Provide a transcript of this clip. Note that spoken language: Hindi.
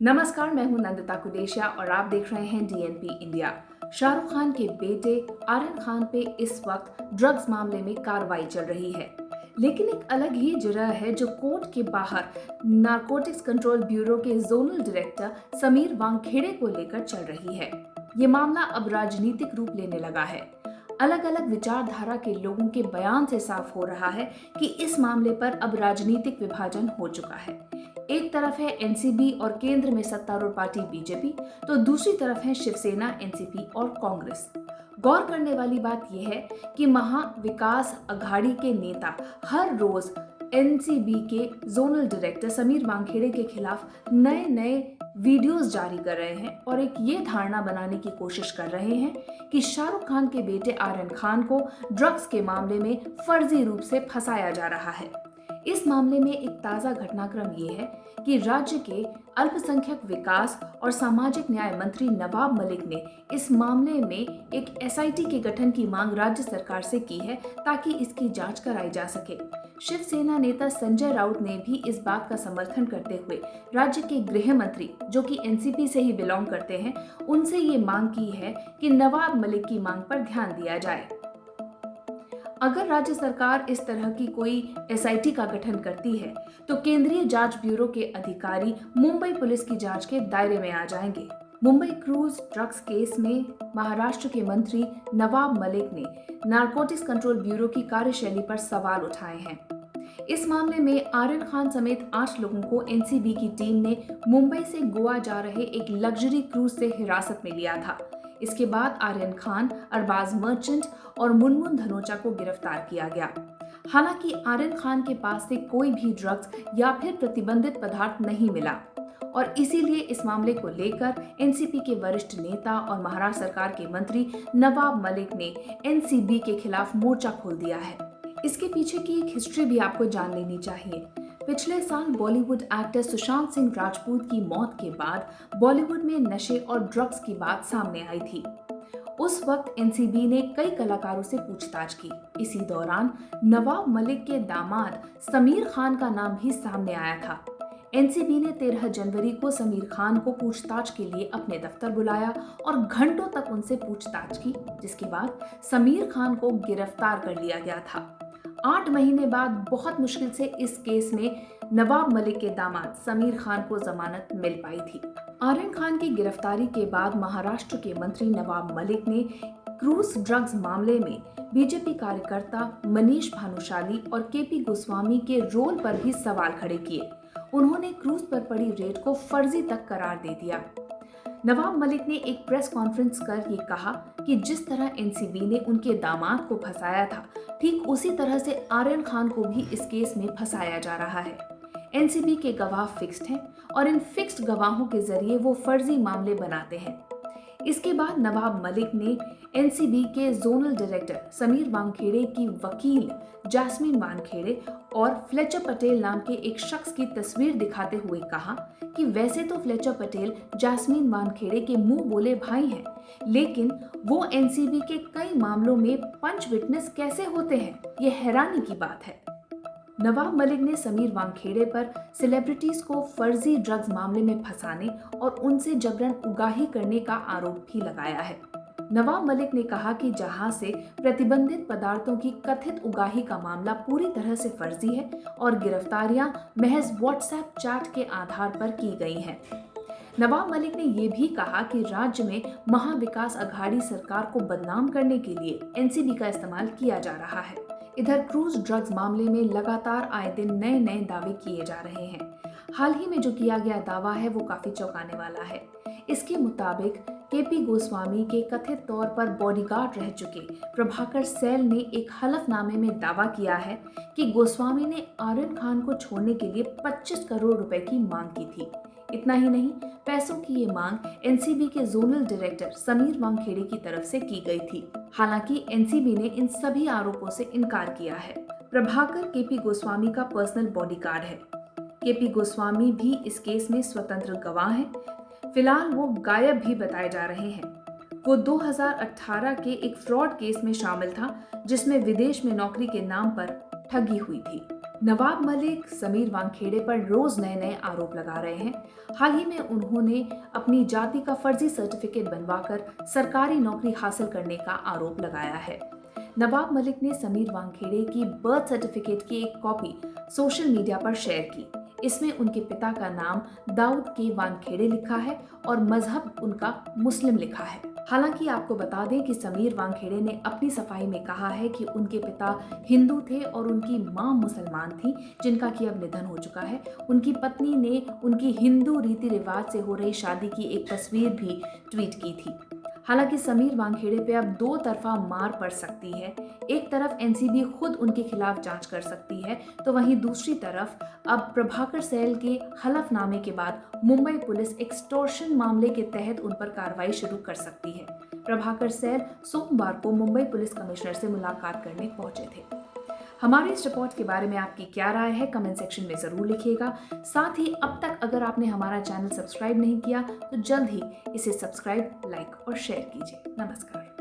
नमस्कार, मैं हूं नंदिता कुडेशिया और आप देख रहे हैं डीएनपी इंडिया। शाहरुख खान के बेटे आर्यन खान पे इस वक्त ड्रग्स मामले में कार्रवाई चल रही है, लेकिन एक अलग ही जिरह है जो कोर्ट के बाहर नारकोटिक्स कंट्रोल ब्यूरो के जोनल डायरेक्टर समीर वानखेड़े को लेकर चल रही है। ये मामला अब राजनीतिक रूप लेने लगा है। अलग अलग विचारधारा के लोगों के बयान से साफ हो रहा है कि इस मामले पर अब राजनीतिक विभाजन हो चुका है। एक तरफ है एनसीबी और केंद्र में सत्तारूढ़ पार्टी बीजेपी, तो दूसरी तरफ है शिवसेना, एनसीपी और कांग्रेस। गौर करने वाली बात यह है कि महाविकास अघाड़ी के नेता हर रोज एनसीबी के जोनल डायरेक्टर समीर वानखेड़े के खिलाफ नए नए वीडियोस जारी कर रहे हैं और एक ये धारणा बनाने की कोशिश कर रहे हैं कि शाहरुख खान के बेटे आर्यन खान को ड्रग्स के मामले में फर्जी रूप से फंसाया जा रहा है। इस मामले में एक ताजा घटनाक्रम ये है कि राज्य के अल्पसंख्यक विकास और सामाजिक न्याय मंत्री नवाब मलिक ने इस मामले में एक एसआईटी के गठन की मांग राज्य सरकार से की है ताकि इसकी जांच कराई जा सके। शिवसेना नेता संजय राउत ने भी इस बात का समर्थन करते हुए राज्य के गृह मंत्री, जो कि एनसीपी से ही बिलोंग करते हैं, उनसे ये मांग की है कि नवाब मलिक की मांग पर ध्यान दिया जाए। अगर राज्य सरकार इस तरह की कोई एसआईटी का गठन करती है तो केंद्रीय जांच ब्यूरो के अधिकारी मुंबई पुलिस की जांच के दायरे में आ जाएंगे। मुंबई क्रूज ड्रग्स केस में महाराष्ट्र के मंत्री नवाब मलिक ने नारकोटिक्स कंट्रोल ब्यूरो की कार्यशैली पर सवाल उठाए हैं। इस मामले में आर्यन खान समेत 8 लोगों को एनसीबी की टीम ने मुंबई से गोवा जा रहे एक लग्जरी क्रूज से हिरासत में लिया था। इसके बाद आर्यन खान, अरबाज मर्चेंट और मुनमुन धनोचा को गिरफ्तार किया गया। हालांकि आर्यन खान के पास से कोई भी ड्रग्स या फिर प्रतिबंधित पदार्थ नहीं मिला और इसीलिए इस मामले को लेकर एनसीपी के वरिष्ठ नेता और महाराष्ट्र सरकार के मंत्री नवाब मलिक ने एनसीबी के खिलाफ मोर्चा खोल दिया है। इसके पीछे की एक हिस्ट्री भी आपको जान लेनी चाहिए। पिछले साल बॉलीवुड एक्टर सुशांत सिंह राजपूत की मौत के बाद बॉलीवुड में नशे और ड्रग्स की बात सामने आई थी। उस वक्त एनसीबी ने कई कलाकारों से पूछताछ की। इसी दौरान नवाब मलिक के दामाद समीर खान का नाम भी सामने आया था। एनसीबी ने 13 जनवरी को समीर खान को पूछताछ के लिए अपने दफ्तर बुलाया और घंटों तक उनसे पूछताछ की, जिसके बाद समीर खान को गिरफ्तार कर लिया गया था। 8 महीने बाद बहुत मुश्किल से इस केस में नवाब मलिक के दामाद समीर खान को जमानत मिल पाई थी। आर्यन खान की गिरफ्तारी के बाद महाराष्ट्र के मंत्री नवाब मलिक ने क्रूज ड्रग्स मामले में बीजेपी कार्यकर्ता मनीष भानुशाली और केपी गोस्वामी के रोल पर भी सवाल खड़े किए। उन्होंने क्रूज पर पड़ी रेड को फर्जी तक करार दे दिया। नवाब मलिक ने एक प्रेस कॉन्फ्रेंस कर ये कहा कि जिस तरह एनसीबी ने उनके दामाद को फंसाया था, ठीक उसी तरह से आर्यन खान को भी इस केस में फंसाया जा रहा है। एनसीबी के गवाह फिक्स्ड हैं और इन फिक्स्ड गवाहों के जरिए वो फर्जी मामले बनाते हैं। इसके बाद नवाब मलिक ने एनसीबी के जोनल डायरेक्टर समीर वानखेड़े की वकील जैस्मीन वानखेड़े और फ्लेचर पटेल नाम के एक शख्स की तस्वीर दिखाते हुए कहा कि वैसे तो फ्लेचर पटेल जैस्मीन वानखेड़े के मुंह बोले भाई हैं, लेकिन वो एनसीबी के कई मामलों में पंच विटनेस कैसे होते हैं, ये हैरानी की बात है। नवाब मलिक ने समीर वानखेड़े पर सेलिब्रिटीज को फर्जी ड्रग्स मामले में फंसाने और उनसे जबरन उगाही करने का आरोप भी लगाया है। नवाब मलिक ने कहा कि जहां से प्रतिबंधित पदार्थों की कथित उगाही का मामला पूरी तरह से फर्जी है और गिरफ्तारियां महज व्हाट्सएप चैट के आधार पर की गई हैं। नवाब मलिक ने ये भी कहा कि राज्य में महाविकास अघाड़ी सरकार को बदनाम करने के लिए एनसीबी का इस्तेमाल किया जा रहा है। इधर क्रूज ड्रग्स मामले में लगातार आए दिन नए नए दावे किए जा रहे हैं। हाल ही में जो किया गया दावा है वो काफी चौंकाने वाला है। इसके मुताबिक केपी गोस्वामी के कथित तौर पर बॉडीगार्ड रह चुके प्रभाकर सैल ने एक हलफनामे में दावा किया है कि गोस्वामी ने आर्यन खान को छोड़ने के लिए 25 करोड़ रुपए की मांग की थी। इतना ही नहीं, पैसों की ये मांग एनसीबी के जोनल डायरेक्टर समीर वानखेड़े की तरफ से की गई थी। हालांकि एनसीबी ने इन सभी आरोपों से इनकार किया है। प्रभाकर केपी गोस्वामी का पर्सनल बॉडीगार्ड है। केपी गोस्वामी भी इस केस में स्वतंत्र गवाह हैं। फिलहाल वो गायब भी बताए जा रहे हैं। वो 2018 के एक फ्रॉड केस में शामिल था जिसमें विदेश में नौकरी के नाम पर ठगी हुई थी। नवाब मलिक समीर वानखेड़े पर रोज नए नए आरोप लगा रहे हैं। हाल ही में उन्होंने अपनी जाति का फर्जी सर्टिफिकेट बनवाकर सरकारी नौकरी हासिल करने का आरोप लगाया है। नवाब मलिक ने समीर वानखेड़े की बर्थ सर्टिफिकेट की एक कॉपी सोशल मीडिया पर शेयर की। इसमें उनके पिता का नाम दाऊद के वानखेड़े लिखा है और मजहब उनका मुस्लिम लिखा है। हालांकि आपको बता दें कि समीर वानखेड़े ने अपनी सफाई में कहा है कि उनके पिता हिंदू थे और उनकी मां मुसलमान थी, जिनका कि अब निधन हो चुका है। उनकी पत्नी ने उनकी हिंदू रीति रिवाज से हो रही शादी की एक तस्वीर भी ट्वीट की थी। हालांकि समीर वानखेड़े पे अब दो तरफा मार पड़ सकती है। एक तरफ एनसीबी खुद उनके खिलाफ जांच कर सकती है, तो वहीं दूसरी तरफ अब प्रभाकर सैल के हलफनामे के बाद मुंबई पुलिस एक्सटॉर्शन मामले के तहत उन पर कार्रवाई शुरू कर सकती है। प्रभाकर सैल सोमवार को मुंबई पुलिस कमिश्नर से मुलाकात करने पहुंचे थे। हमारे इस रिपोर्ट के बारे में आपकी क्या राय है, कमेंट सेक्शन में जरूर लिखिएगा। साथ ही अब तक अगर आपने हमारा चैनल सब्सक्राइब नहीं किया तो जल्द ही इसे सब्सक्राइब, लाइक और शेयर कीजिए। नमस्कार।